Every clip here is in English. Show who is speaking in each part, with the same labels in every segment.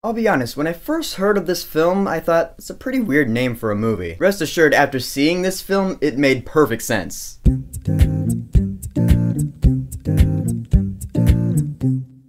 Speaker 1: I'll be honest, when I first heard of this film, I thought, it's a pretty weird name for a movie. Rest assured, after seeing this film, it made perfect sense.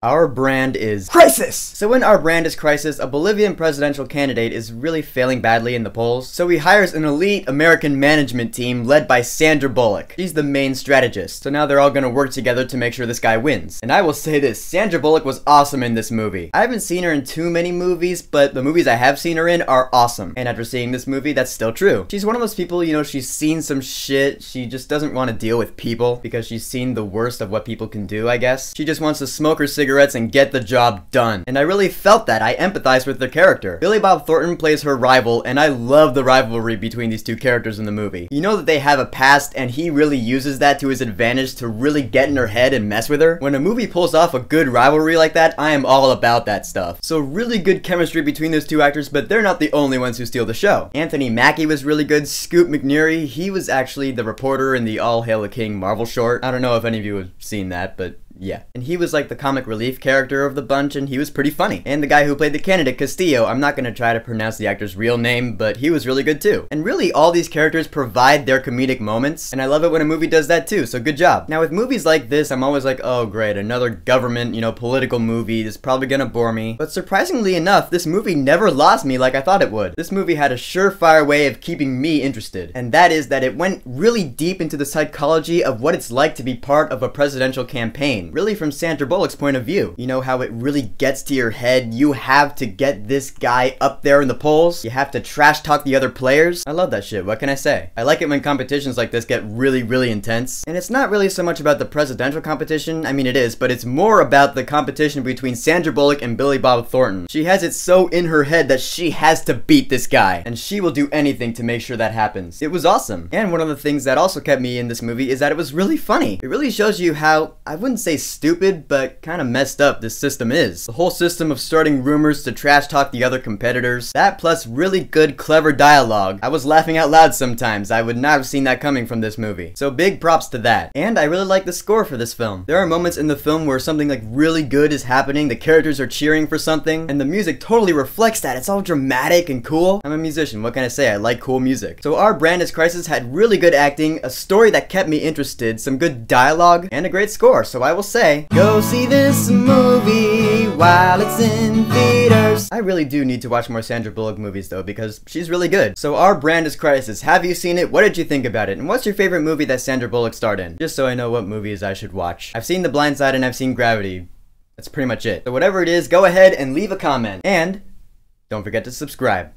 Speaker 1: Our brand is Crisis! So when our brand is Crisis, a Bolivian presidential candidate is really failing badly in the polls, so he hires an elite American management team led by Sandra Bullock. She's the main strategist, so now they're all gonna work together to make sure this guy wins. And I will say this, Sandra Bullock was awesome in this movie. I haven't seen her in too many movies, but the movies I have seen her in are awesome. And after seeing this movie, that's still true. She's one of those people, you know, she's seen some shit, she just doesn't want to deal with people, because she's seen the worst of what people can do, I guess. She just wants to smoke her cigarettes and get the job done. And I really felt that. I empathized with their character. Billy Bob Thornton plays her rival, and I love the rivalry between these two characters in the movie. You know that they have a past, and he really uses that to his advantage to really get in her head and mess with her. When a movie pulls off a good rivalry like that, I am all about that stuff. So really good chemistry between those two actors, but they're not the only ones who steal the show. Anthony Mackie was really good. Scoot McNairy, he was actually the reporter in the All Hail the King Marvel short. I don't know if any of you have seen that, but yeah. And he was like the comic relief character of the bunch, and he was pretty funny. And the guy who played the candidate, Castillo, I'm not gonna try to pronounce the actor's real name, but he was really good too. And really, all these characters provide their comedic moments, and I love it when a movie does that too, so good job. Now with movies like this, I'm always like, oh great, another government, you know, political movie, this is probably gonna bore me. But surprisingly enough, this movie never lost me like I thought it would. This movie had a surefire way of keeping me interested, and that is that it went really deep into the psychology of what it's like to be part of a presidential campaign. Really from Sandra Bullock's point of view. You know how it really gets to your head. You have to get this guy up there in the polls. You have to trash talk the other players. I love that shit. What can I say? I like it when competitions like this get really intense. And it's not really so much about the presidential competition. I mean it is, but it's more about the competition between Sandra Bullock and Billy Bob Thornton. She has it so in her head that she has to beat this guy. And she will do anything to make sure that happens. It was awesome. And one of the things that also kept me in this movie is that it was really funny. It really shows you how, I wouldn't say stupid, but kind of messed up this system is. The whole system of starting rumors to trash talk the other competitors, that plus really good clever dialogue. I was laughing out loud sometimes. I would not have seen that coming from this movie. So big props to that. And I really like the score for this film. There are moments in the film where something like really good is happening, the characters are cheering for something, and the music totally reflects that. It's all dramatic and cool. I'm a musician, what can I say? I like cool music. So our brand as Crisis had really good acting, a story that kept me interested, some good dialogue, and a great score. So I will say, go see this movie while it's in theaters. I really do need to watch more Sandra Bullock movies though, because she's really good. So our brand is Crisis. Have you seen it? What did you think about it? And what's your favorite movie that Sandra Bullock starred in? Just so I know what movies I should watch. I've seen The Blind Side and I've seen Gravity. That's pretty much it. So whatever it is, go ahead and leave a comment. And don't forget to subscribe.